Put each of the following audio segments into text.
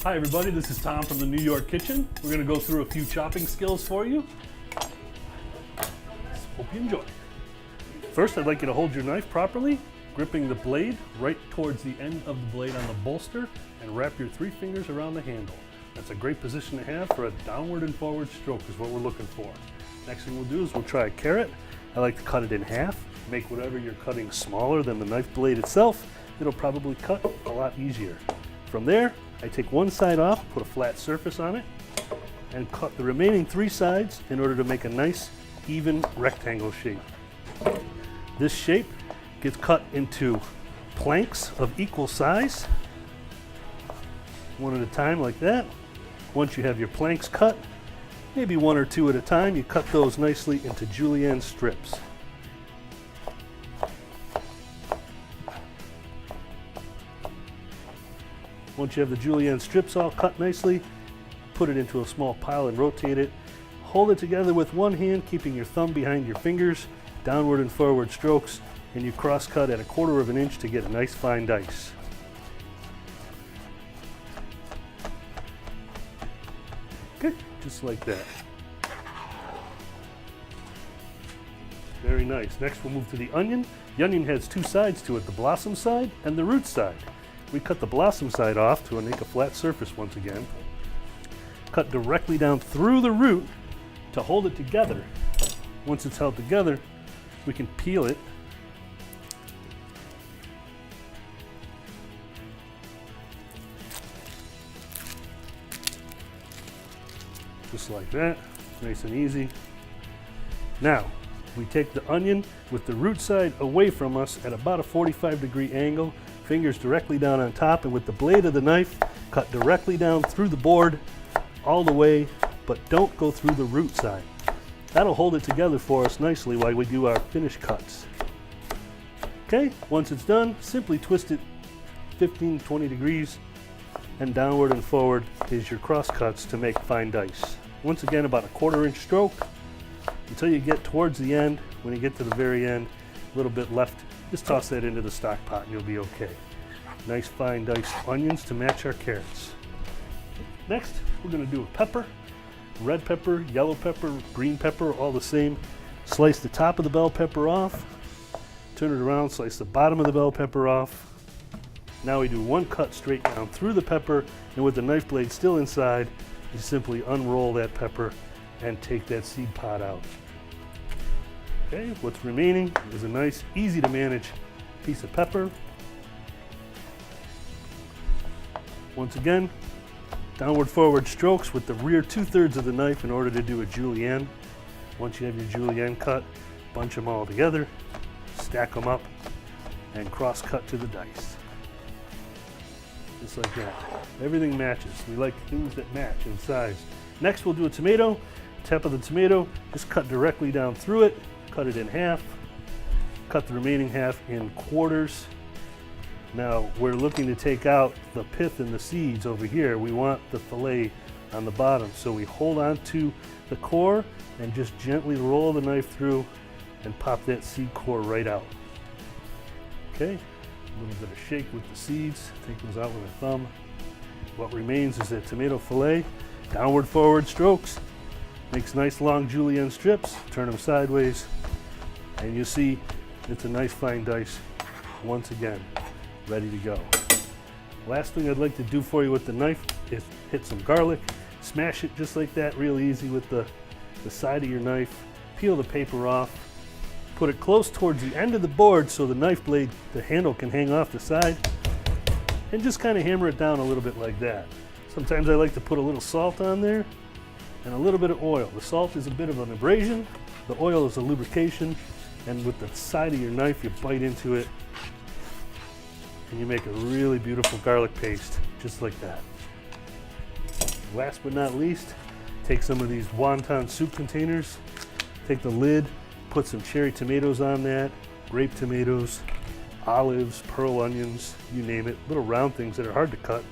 Hi everybody, this is Tom from the New York Kitchen. We're going to go through a few chopping skills for you. Hope you enjoy. First, I'd like you to hold your knife properly, gripping the blade right towards the end of the blade on the bolster, and wrap your 3 fingers around the handle. That's a great position to have for a downward and forward stroke is what we're looking for. Next thing we'll do is we'll try a carrot. I like to cut it in half. Make whatever you're cutting smaller than the knife blade itself. It'll probably cut a lot easier. From there, I take one side off, put a flat surface on it, and cut the remaining 3 sides in order to make a nice, even rectangle shape. This shape gets cut into planks of equal size, one at a time like that. Once you have your planks cut, maybe 1 or 2 at a time, you cut those nicely into julienne strips. Once you have the julienne strips all cut nicely, put it into a small pile and rotate it. Hold it together with one hand, keeping your thumb behind your fingers, downward and forward strokes, and you cross cut at 1/4 of an inch to get a nice fine dice. Okay, just like that. Very nice. Next we'll move to the onion. The onion has 2 sides to it, the blossom side and the root side. We cut the blossom side off to make a flat surface once again. Cut directly down through the root to hold it together. Once it's held together, we can peel it. Just like that, nice and easy. Now, we take the onion with the root side away from us at about a 45-degree angle, fingers directly down on top, and with the blade of the knife, cut directly down through the board all the way, but don't go through the root side. That'll hold it together for us nicely while we do our finish cuts. Okay, once it's done, simply twist it 15-20 degrees, and downward and forward is your cross cuts to make fine dice. Once again, about a 1/4 inch stroke until you get towards the end. When you get to the very end, a little bit left, just toss that into the stock pot and you'll be okay. Nice fine diced onions to match our carrots. Next, we're going to do a pepper. Red pepper, yellow pepper, green pepper, all the same. Slice the top of the bell pepper off, turn it around, slice the bottom of the bell pepper off. Now we do one cut straight down through the pepper, and with the knife blade still inside, you simply unroll that pepper and take that seed pod out. Okay, what's remaining is a nice, easy to manage piece of pepper. Once again, downward forward strokes with the rear 2/3 of the knife in order to do a julienne. Once you have your julienne cut, bunch them all together, stack them up, and cross cut to the dice. Just like that. Everything matches. We like things that match in size. Next we'll do a tomato. Tip of the tomato, just cut directly down through it, cut it in half, cut the remaining half in quarters. Now we're looking to take out the pith and the seeds over here. We want the fillet on the bottom, so we hold on to the core and just gently roll the knife through and pop that seed core right out. Okay, a little bit of shake with the seeds, take those out with a thumb. What remains is that tomato fillet, downward forward strokes. Makes nice long julienne strips, turn them sideways, and you see it's a nice fine dice once again, ready to go. Last thing I'd like to do for you with the knife is hit some garlic, smash it just like that, real easy with the side of your knife, peel the paper off, put it close towards the end of the board so the knife blade, the handle can hang off the side, and just kind of hammer it down a little bit like that. Sometimes I like to put a little salt on there, and a little bit of oil. The salt is a bit of an abrasion, the oil is a lubrication, and with the side of your knife you bite into it and you make a really beautiful garlic paste, just like that. Last but not least, take some of these wonton soup containers, take the lid, put some cherry tomatoes on that, grape tomatoes, olives, pearl onions, you name it, little round things that are hard to cut,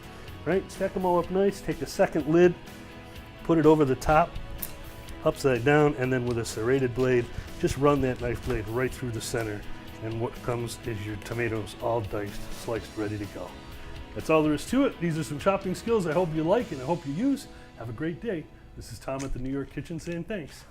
right? Stack them all up nice, take the second lid, put it over the top, upside down, and then with a serrated blade, just run that knife blade right through the center, and what comes is your tomatoes all diced, sliced, ready to go. That's all there is to it. These are some chopping skills I hope you like and I hope you use. Have a great day. This is Tom at the New York Kitchen saying thanks.